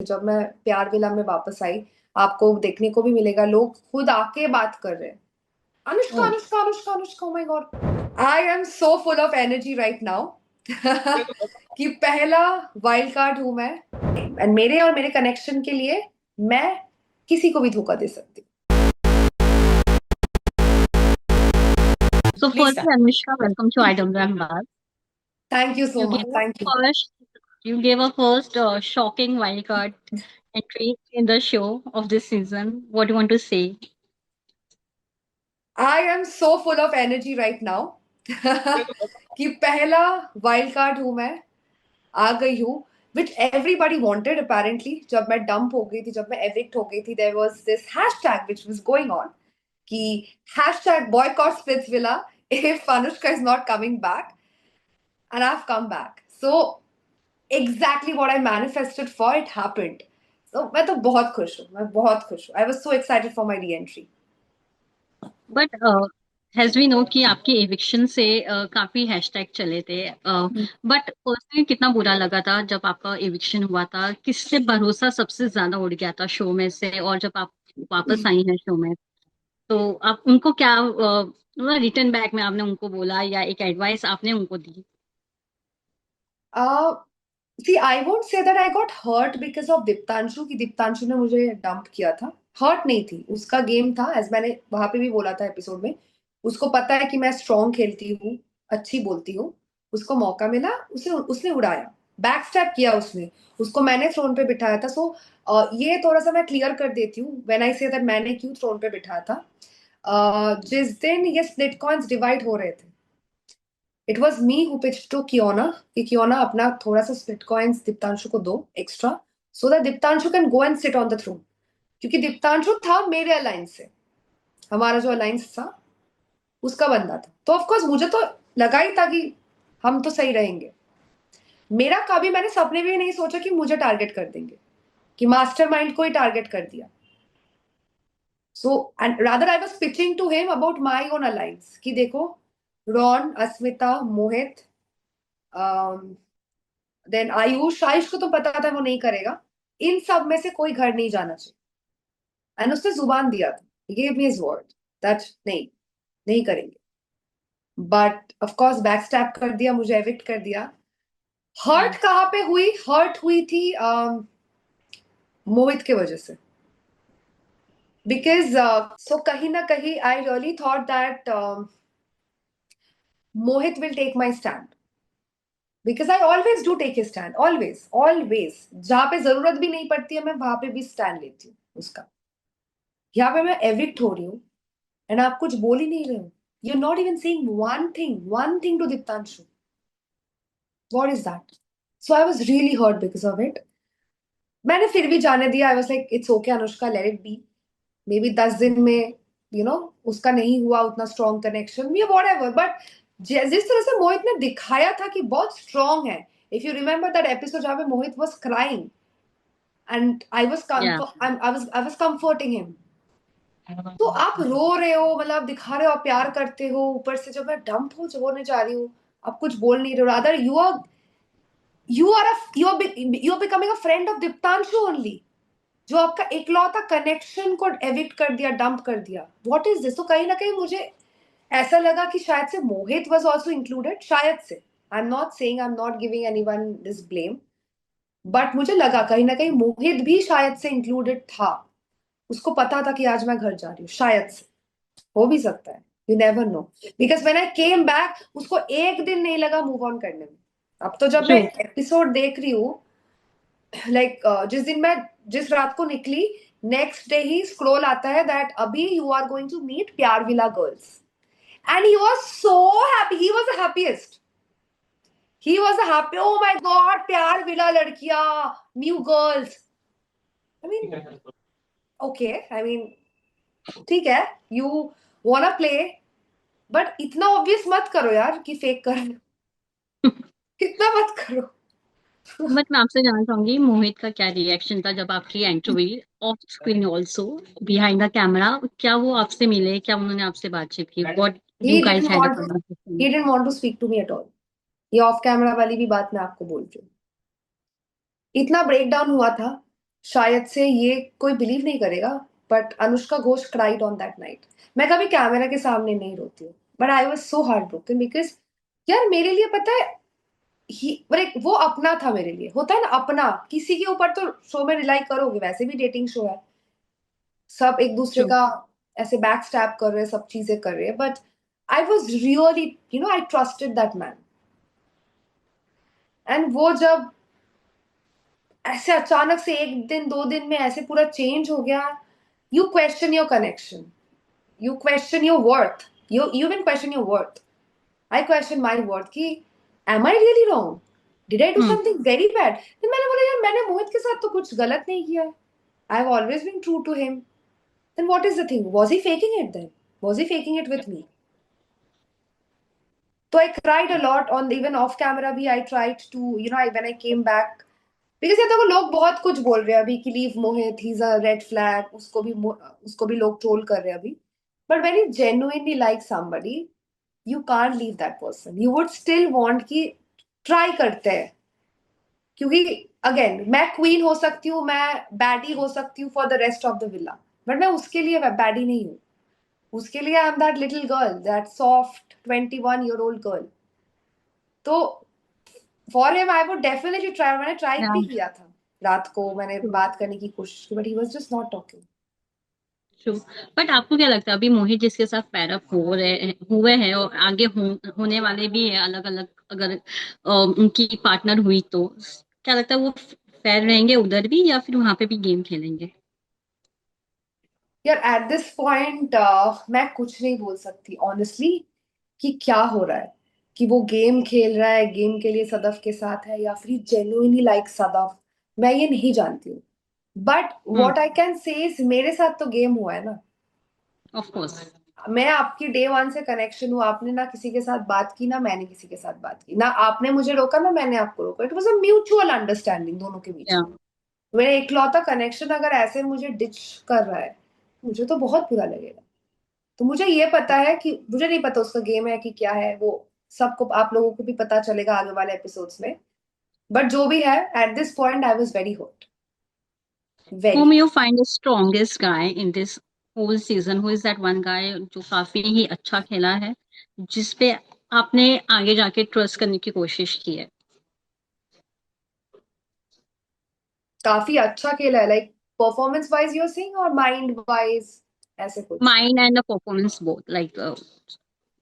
जब मैं प्यार विला में वापस आई, आपको देखने को भी मिलेगा, लोग खुद आके बात कर रहे हैं, Anushka Oh, Anushka Anushka Anushka, oh my God, I am so full of energy right now कि पहला वाइल्ड कार्ड हूं मैं, एंड मेरे और मेरे कनेक्शन के लिए मैं किसी को भी धोखा दे सकती हूँ। so please firstly, start. Anushka, welcome to Idol Bar. Thank you so You much, gave a thank you. first, you gave a first shocking wildcard entry in the show of this season. What do you want to say? I am so full of energy right now कि पहला wild card हूं मैं, आ गई हूँ, which everybody wanted apparently. जब मैं dump हो गई थी, जब मैं एविक्ट हो गई थी, there was this hashtag which was going on कि hashtag boycott Splitsvilla if Anushka is not coming back, and I have come back. So exactly what I manifested for, it happened. So मैं तो बहुत खुश हूँ, मैं बहुत खुश हूँ। I was so excited for my re entry. But as we know कि आपके eviction से काफी हैशटैग चले थे, बट पर्सनली कितना बुरा लगा था जब आपका eviction हुआ था, किससे भरोसा सबसे ज्यादा उड़ गया था शो में से, और जब आप वापस आई हैं शो में तो आप उनको क्या रिटर्न बैक में आपने उनको बोला या एक एडवाइस आपने उनको दी? See I won't say that I got hurt because of Deeptanshu, कि दीप्तांशु ने मुझे डंप किया था। हर्ट नहीं थी, उसका गेम था, एज मैंने वहां पे भी बोला था एपिसोड में। उसको पता है कि मैं स्ट्रॉन्ग खेलती हूँ, अच्छी बोलती हूँ। उसको मौका मिला, उसे उसने उड़ाया, बैक स्टैप किया उसने। उसको मैंने थ्रोन पे बिठाया था। सो ये थोड़ा सा मैं क्लियर कर देती हूँ व्हेन आई से दैट मैंने क्यों थ्रोन पे बिठाया था। जिस दिन ये स्प्लिट कॉइन्स डिवाइड हो रहे थे, it was me who pitch to Kiyona कि कियोना अपना थोड़ा सा स्प्लिट कॉइन्स दीप्तांशु को दो extra, so that Deeptanshu can go and sit on the throne. क्योंकि दीप्तांशु था मेरे अलायंस से, हमारा जो अलायंस था उसका बंदा था, तो ऑफकोर्स मुझे तो लगा ही था कि हम तो सही रहेंगे। मेरा कभी मैंने सपने भी नहीं सोचा कि मुझे टारगेट कर देंगे, कि मास्टरमाइंड को ही टारगेट कर दिया। So and rather I was pitching to him about my own alliance कि देखो, रॉन, अस्मिता, मोहित, देन आयुष, आयुष को तो पता था वो नहीं करेगा, इन सब में से कोई घर नहीं जाना चाहिए। एंड उसने जुबान दिया था, he gave me his word that नहीं, नहीं करेंगे। But of course back step कर दिया, मुझे एविक्ट कर दिया। हर्ट हम्म। कहाँ पे हुई? हर्ट हुई थी मोहित के वजह से। बिकॉज सो कहीं ना कहीं I really thought that Mohit will take my stand, because I always do take his stand, always always. जहां पे जरूरत भी नहीं पड़ती है, मैं वहां पे भी स्टैंड लेती हूँ उसका। यहाँ पे मैं एविक्ट हो रही हूँ एंड आप कुछ बोल ही नहीं रहे हो। You are not even saying one thing to Deeptanshu. What is that? So I was really hurt because of it. मैंने फिर भी जाने दिया, I was like it's okay Anushka, let it be. Maybe 10 दिन में उसका नहीं हुआ उतना स्ट्रॉन्ग कनेक्शन, या वॉट एवर, बट जिस तरह से मोहित ने दिखाया था कि बहुत स्ट्रॉन्ग है। If you remember that episode जहां पे मोहित वॉज क्राइंग एंड या आई वॉज कंफर्टिंग हिम। तो आप रो रहे हो, मतलब दिखा रहे हो आप प्यार करते हो, ऊपर से जब मैं डंप हो होने जा रही हूँ, आप कुछ बोल नहीं रहे हो। Rather you are becoming a friend of Deeptanshu only, जो आपका इकलौता कनेक्शन को एविक्ट कर दिया, डंप कर दिया। What is this? तो कहीं ना कहीं मुझे ऐसा लगा कि शायद से मोहित वाज आल्सो इंक्लूडेड, शायद से। I am not saying, I am not giving anyone this blame, but मुझे लगा कहीं ना कहीं मोहित भी शायद से इंक्लूडेड था। उसको पता था कि आज मैं घर जा रही हूँ, शायद से। हो भी सकता है, you never know. Because when I came back, उसको एक दिन नहीं लगा मूव ऑन करने में। अब तो जब मैं ट्रू। एपिसोड देख रही हूँ, लाइक जिस दिन मैं, जिस रात को निकली, नेक्स्ट डे ही स्क्रोल आता है दैट अभी you are going to meet प्यार villa girls, and he was so happy, he was the happiest, he was the happy, oh my god, प्यार विला लड़कियां, new girls. I mean, okay, I mean ठीक है, you wanna play, but इतना obvious मत करो यार कि fake कर रहे हो। इतना मत करो। बट मैं आपसे जानना चाहूंगी मोहित का क्या रिएक्शन था जब आपकी एंट्री हुई, of screen also, behind the camera? क्या वो आपसे मिले, क्या उन्होंने आपसे बातचीत की? What he you didn't guys had a want to conversation? he didn't want to speak to me at all। ये ऑफ कैमरा वाली भी बात मैं आपको बोल रही हूँ। इतना ब्रेक डाउन हुआ था, शायद से ये कोई बिलीव नहीं करेगा, but Anushka Ghosh cried on that night. मैं कभी कैमरा के सामने नहीं रोती हूँ, but I was so heart broken because यार मेरे लिए पता है, वो अपना था मेरे लिए। होता है ना अपना, किसी के ऊपर तो शो में रिलाई करोगे, वैसे भी डेटिंग शो है, सब एक दूसरे ट्रू। का ऐसे बैक स्टैप कर रहे हैं, सब चीजें कर रहे हैं, but I was really, I trusted that man. And वो जब ऐसे अचानक से एक दिन दो दिन में ऐसे पूरा चेंज हो गया, you question your connection, you question your worth, you even question your worth. I question my worth कि am I really wrong, did I do hmm. something very bad? then मैंने बोला यार मैंने मोहित के साथ तो कुछ गलत नहीं किया है, I have always been true to him. Then what is the thing, was he faking it then, was he faking it with me? So I cried a lot on, even off camera भी I tried to, when I came back, because ये देखो लोग बहुत कुछ बोल रहे हैं अभी कि leave Mohit, he's a red flag, उसको भी लोग ट्रोल कर रहे हैं अभी, but when you genuinely like somebody, you can't leave that person, you would still want कि ट्राई करते हैं, क्योंकि अगेन मैं क्वीन हो सकती हूँ, मैं बैडी हो सकती हूँ for the rest of the villa, but मैं उसके लिए बैडी नहीं हूँ, उसके लिए I am that little girl, that soft 21-year-old गर्ल। तो for him I would definitely try, मैंने ट्राई भी किया था, रात को मैंने ट्रू। बात करने की कोशिश की, but he was just not talking. True. But आपको क्या लगता है अभी मोहित जिसके साथ पैर अप हुए हैं और आगे होने वाले भी है अलग अलग, अगर उनकी पार्टनर हुई तो क्या लगता है वो फेयर रहेंगे उधर भी या फिर वहां पे भी गेम खेलेंगे? यार एट दिस पॉइंट मैं कुछ नहीं बोल सकती ऑनेस्टली कि क्या हो रहा है, कि वो गेम खेल रहा है, गेम के लिए सदफ के साथ है, या फिर जेन्युइनली लाइक सदफ, मैं ये नहीं जानती हूँ। But hmm. What I can say is मेरे साथ तो गेम हुआ है ना, ऑफ कोर्स। मैं आपकी डे वन से कनेक्शन हूँ, आपने ना किसी के साथ बात की, ना मैंने किसी के साथ बात की, ना आपने मुझे रोका ना मैंने आपको रोका, it was a mutual understanding दोनों के बीच या। में। मेरा इकलौता कनेक्शन अगर ऐसे मुझे डिच कर रहा है, मुझे तो बहुत बुरा लगेगा। तो मुझे ये पता है कि मुझे नहीं पता उसका गेम है कि क्या है, वो सबको आप लोगों को भी पता चलेगा आगे वाले एपिसोड्स में, बट जो भी है, at this point I was very hurt, Whom very. you find the strongest guy in this whole season? Who is that one guy जो काफी ही अच्छा खेला है, जिस पे आपने आगे जाके ट्रस्ट करने की कोशिश की है? काफी अच्छा खेला है, like performance wise you're saying और माइंड वाइज, ऐसे कुछ। Mind and the performance both, like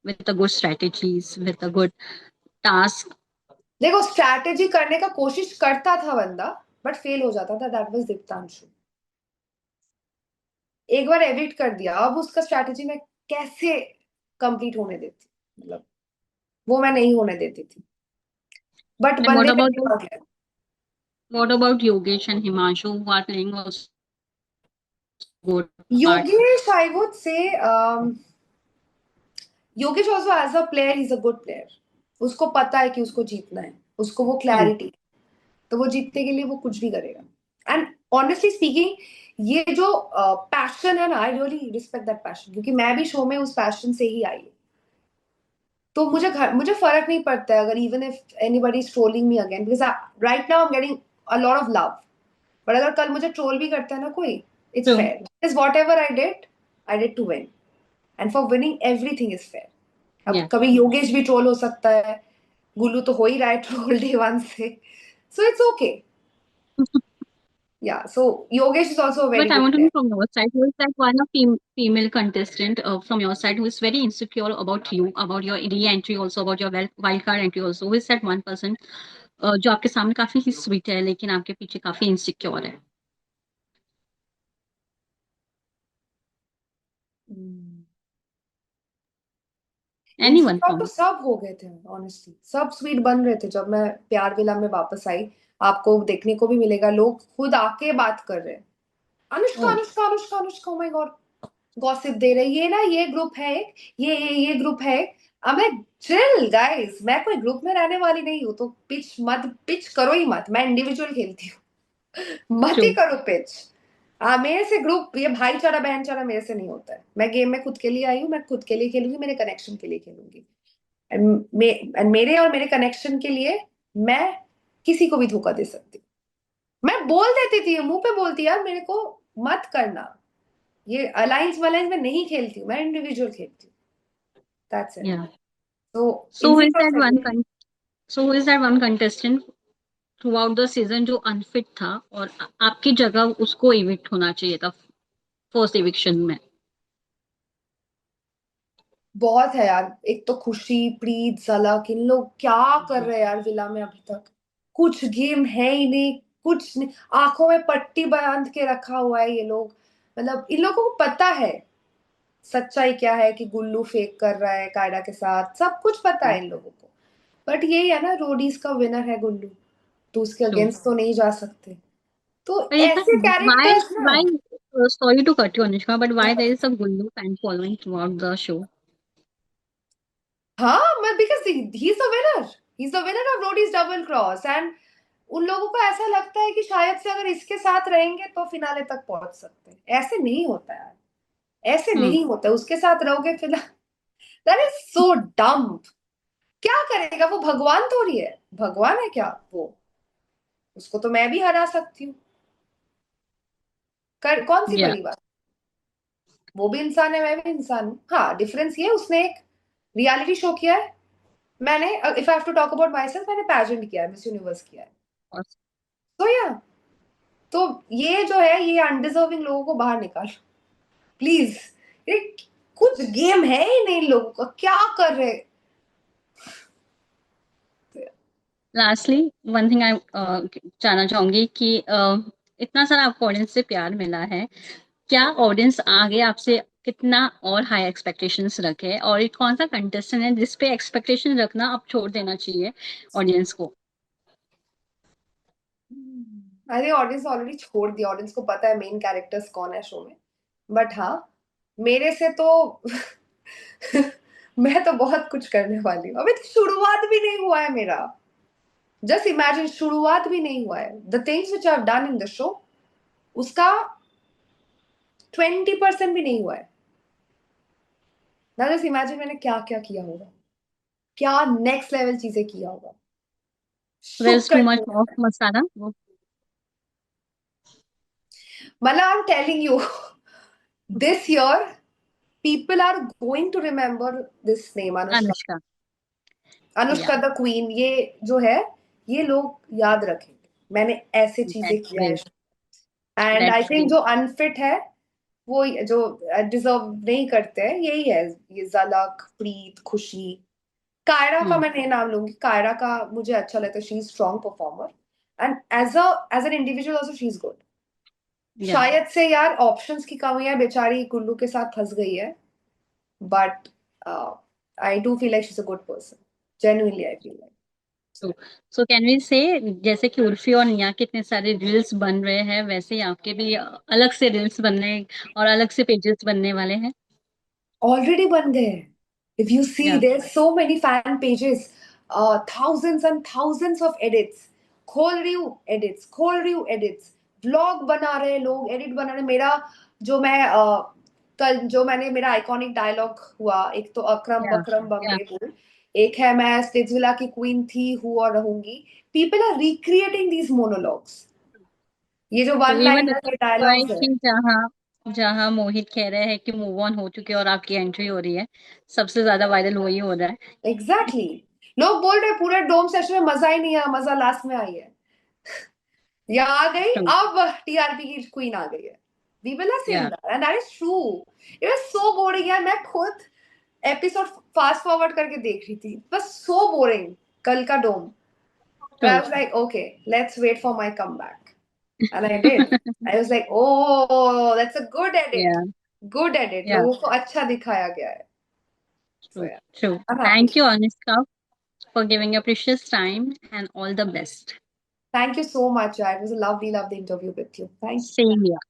with the good strategies, with the good task. देखो स्ट्रैटेजी करने का कोशिश करता था बंदा, बट फेल हो जाता था, दैट वाज दीप्तांशु। एक बार एविक्ट कर दिया, अब उसका स्ट्रैटेजी मैं कैसे कंप्लीट होने देती, मतलब वो मैं नहीं होने देती थी, बट And बंदे पे दिमाग है। what about Yogesh and Himanshu who are playing also good part? Yogesh I would say, Yogesh also as a player is a good player, उसको पता है कि उसको जीतना है, उसको वो True. क्लैरिटी, तो वो जीतने के लिए वो कुछ भी करेगा। एंड ऑनेस्टली स्पीकिंग, ये जो पैशन है ना, I really respect that passion, क्योंकि मैं भी शो में उस पैशन से ही आई हूँ। तो मुझे फर्क नहीं पड़ता है अगर even if anybody is trolling me again, because right now I am getting a lot of love, but अगर कल मुझे ट्रोल भी करता है ना कोई, it's True. Fair, is whatever I did to win, and for winning everything is fair. अब Yeah. कभी योगेश भी ट्रोल हो सकता है, गुल्लू तो हो ही रहा है ट्रोल डे वन से, सो it's okay. Yeah so Yogesh is also a very But I good want to know player. from your side, who is that one of female contestant from your side who is very insecure about you, about your re-entry, also about your wild card entry also? Who is that one person जो आपके सामने काफी ही sweet है लेकिन आपके पीछे काफी insecure है? Anyone इंस्टाग्राम तो from? सब हो गए थे ऑनेस्टली, सब स्वीट बन रहे थे जब मैं प्यार विला में वापस आई। आपको देखने को भी मिलेगा, लोग खुद आके बात कर रहे हैं, Anushka Oh, Anushka Anushka Anushka, oh my god, gossip दे रहे हैं, ये ना ये ग्रुप है एक, ये ग्रुप है एक। अब मैं चिल गाइस, मैं कोई ग्रुप में रहने वाली नहीं हूँ, तो पिच करो ही मत, मैं इंडिविजुअल खेलती हूँ, मत ही true. करो पिच। मेरे से ग्रुप, ये भाईचारा बहनचारा मेरे से नहीं होता है, मैं गेम में खुद के लिए आई हूँ, मैं खुद के लिए खेलूंगी, मेरे कनेक्शन के लिए खेलूंगी, एंड मेरे और मेरे कनेक्शन के लिए मैं किसी को भी धोखा दे सकती हूँ, मैं बोल देती थी, मुंह पे बोलती, यार मेरे को मत करना, ये अलायंस वलायंस में नहीं खेलती हूँ, मैं इंडिविजुअल खेलती हूँ, दैट्स इट। या तो so who easy is that process one है। So who is that one contestant throughout the season जो अनफिट था और आपकी जगह उसको इविक्ट होना चाहिए था फर्स्ट इविक्शन में? बहुत है यार, एक तो खुशी, प्रीत, झलक, इन लोग क्या कर रहे हैं यार विला में अभी तक, कुछ गेम है ही नहीं, कुछ नहीं, आंखों में पट्टी बांध के रखा हुआ है ये लोग। मतलब इन लोगों को पता है सच्चाई क्या है, कि गुल्लू फेक कर रहा है कायरा के साथ, सब कुछ पता है इन लोगों को। बट यही है ना, रोडीज का विनर है गुल्लू, तो उसके ट्रू। अगेंस्ट तो नहीं जा सकते। तो But is that ऐसे why कैरेक्टर्स ना। why sorry to cut you, Anushka, but why there is a Gullu fan following throughout the show? हाँ, मैं because he is the winner, he is the winner of Roadies double cross, and उन लोगों को ऐसा लगता है कि शायद से अगर इसके साथ रहेंगे तो फिनाले तक पहुंच सकते हैं। ऐसे नहीं होता यार, ऐसे Hmm. नहीं होता, उसके साथ रहोगे फिर। दैट इज सो डम। क्या करेगा वो, भगवान थोड़ी है, भगवान है क्या वो, उसको तो मैं भी हरा सकती हूँ, कर कौन सी Yeah. बड़ी बात। वो भी इंसान है, मैं भी इंसान हूँ। हाँ, डिफरेंस ये, उसने एक रियलिटी शो किया है, मैंने, if I have to talk about myself, मैंने पैजेंट किया है, मिस यूनिवर्स किया है। Awesome. तो या, तो ये जो है, ये अनडिजर्विंग लोगों को बाहर निकालो प्लीज। ये कुछ गेम है ही नहीं इन लोगों का, क्या कर रहे। Lastly, one thing I जानना चाहूंगी कि इतना सारा आपको ऑडियंस से प्यार मिला है, क्या ऑडियंस आगे आपसे कितना और हाई एक्सपेक्टेशंस रखे, और एक कौन सा कंटेस्टेंट है जिस पे एक्सपेक्टेशन रखना अब छोड़ देना चाहिए ऑडियंस को? अरे ऑडियंस ऑलरेडी छोड़ दिया, ऑडियंस को पता है मेन कैरेक्टर्स कौन है शो में। बट हाँ, मेरे से तो मैं तो बहुत कुछ करने वाली हूँ, अभी तो शुरुआत भी नहीं हुआ है मेरा। जस्ट इमेजिन, शुरुआत भी नहीं हुआ है, the things which I have done in the show, उसका 20% भी नहीं हुआ है ना। जस्ट इमेजिन मैंने क्या क्या किया होगा, क्या नेक्स्ट लेवल चीजें किया होगा, There is शुक्र too much नहीं of है। masala. मतलब I am telling you, this year people are going to remember this name, Anushka, Anushka. Yeah, Anushka the queen, ये जो है, ये लोग याद रखेंगे, मैंने ऐसे चीजें that's किया है। great. And I That's think great. जो अनफिट है, वो जो डिजर्व नहीं करते हैं, यही है, ये झलक, प्रीत, खुशी, कायरा का Hmm. मैं नहीं नाम लूंगी, कायरा का मुझे अच्छा लगता है, she is strong performer, and as an individual also she is good. Yeah. शायद से यार ऑप्शंस की कमी है, बेचारी गुल्लू के साथ फंस गई है, but I do feel like she is a good person, genuinely I feel like. So, so can we say जैसे कि उर्फी और निया के इतने सारे रील्स बन रहे हैं, वैसे ही आपके भी अलग से रील्स बनने और अलग से पेजेस बनने वाले हैं? ऑलरेडी बन गए हैं। इफ यू सी या there so many fan pages, thousands and thousands of edits, खोल रही हूँ एडिट्स, खोल रही हूँ एडिट्स, ब्लॉग बना रहे हैं लोग, एडिट बना रहे हैं। मेरा जो मैं कल जो मैंने मेरा आइकॉनिक डायलॉग हुआ, एक तो अकरम या बकरम या बम्बे बुल, एक है मैं स्टिट्सविला की क्वीन थी, हूँ और रहूंगी। People are recreating these monologues, ये जो तो वन इवन लाइनर के डायलॉग्स है। कि जहाँ जहाँ मोहित कह रहे हैं कि मूव ऑन हो चुके हैं और आपकी एंट्री हो रही है, सबसे ज्यादा वायरल वही हो रहा है। Exactly exactly. लोग बोल रहे पूरे डोम सेशन में मजा ही नहीं आया, मजा लास्ट में आई है, या आ गई, ट्रू। अब टीआरपी की क्वीन आ गई है। वी विल आर सेइंग या that and that is true. It was so boring यार, मैं खुद एपिसोड फास्ट फॉरवर्ड करके देख रही थी, बस सो बोरिंग कल का डोम। But true. I was like, okay, let's wait for my comeback. And I did. I was like, oh, that's a good edit. या Good edit. या लोगों को अच्छा दिखाया गया है. So true. yeah, true. I'm happy. Thank you Anushka for giving your precious time, and all the best. Thank you so much. Yeah, it was a lovely, lovely interview with you. Thank you. Same here.